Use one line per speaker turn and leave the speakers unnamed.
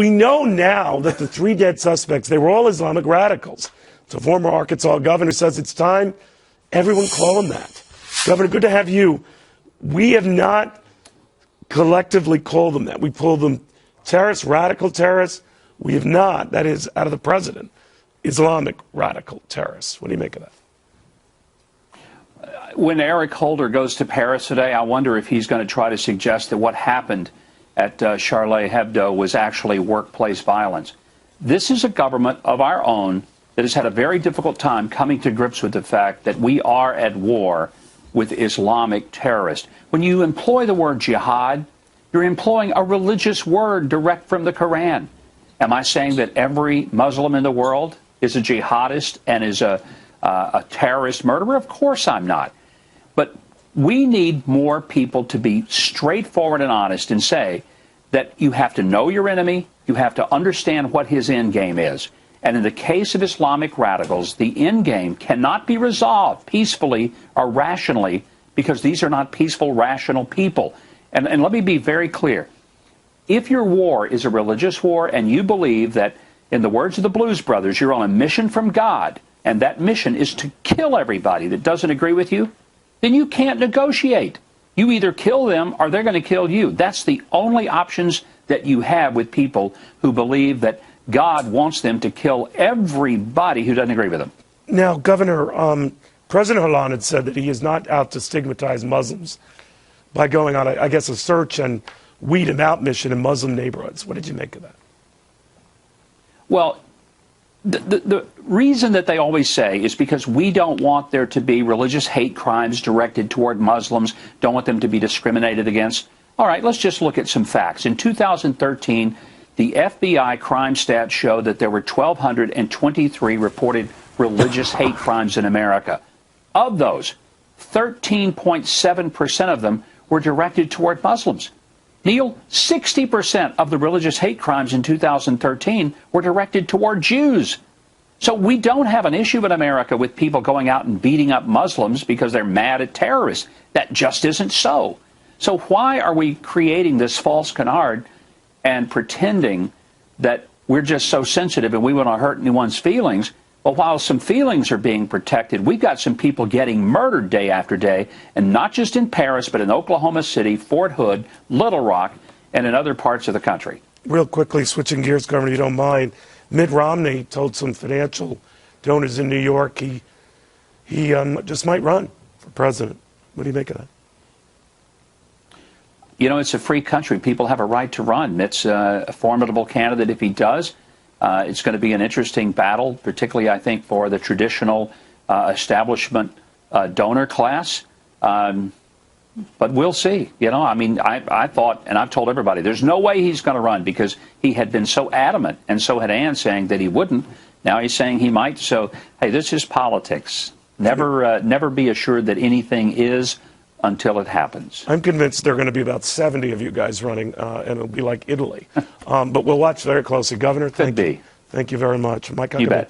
We know now that the 3 dead suspects, they were all Islamic radicals. So former Arkansas governor says it's time everyone call them that. Governor, good to have you. We have not collectively called them that. We called them terrorists, radical terrorists. We have not, that is, out of the president, Islamic radical terrorists. What do you make of that?
When Eric Holder goes to Paris today, I wonder if he's going to try to suggest that what happened at Charlie Hebdo was actually workplace violence. This is a government of our own that has had a very difficult time coming to grips with the fact that we are at war with Islamic terrorists. When you employ the word jihad, you're employing a religious word direct from the Quran. Am I saying that every Muslim in the world is a jihadist and is a terrorist murderer? Of course I'm not. But we need more people to be straightforward and honest and say that you have to know your enemy, you have to understand what his end game is. And in the case of Islamic radicals, the end game cannot be resolved peacefully or rationally because these are not peaceful, rational people. And let me be very clear. If your war is a religious war and you believe that, in the words of the Blues Brothers, you're on a mission from God, and that mission is to kill everybody that doesn't agree with you, then you can't negotiate. You either kill them or they're going to kill you. That's the only options that you have with people who believe that God wants them to kill everybody who doesn't agree with them.
Now, Governor, President Hollande had said that he is not out to stigmatize Muslims by going on, I guess, a search and weed them out mission in Muslim neighborhoods. What did you make of that?
Well, the reason that they always say is because we don't want there to be religious hate crimes directed toward Muslims, don't want them to be discriminated against. All right, let's just look at some facts. In 2013, the FBI crime stats show that there were 1,223 reported religious hate crimes in America. Of those, 13.7% of them were directed toward Muslims. Neil, 60% of the religious hate crimes in 2013 were directed toward Jews. So we don't have an issue in America with people going out and beating up Muslims because they're mad at terrorists. That just isn't so. So why are we creating this false canard and pretending that we're just so sensitive and we want to hurt anyone's feelings? Well, while some feelings are being protected, we've got some people getting murdered day after day, and not just in Paris, but in Oklahoma City, Fort Hood, Little Rock, and in other parts of the country.
Real quickly, switching gears, Governor, you don't mind. Mitt Romney told some financial donors in New York he just might run for president. What do you make of that?
You know, it's a free country. People have a right to run. Mitt's a formidable candidate if he does. It's going to be an interesting battle, particularly, I think, for the traditional establishment donor class. But we'll see. You know, I mean, I thought, and I've told everybody, there's no way he's going to run because he had been so adamant, and so had Ann saying that he wouldn't. Now he's saying he might. So, hey, this is politics. Never be assured that anything is until it happens.
I'm convinced there are going to be about 70 of you guys running, and it'll be like Italy. But we'll watch very closely. Governor, thank you. Thank you very much. Mike,
you bet.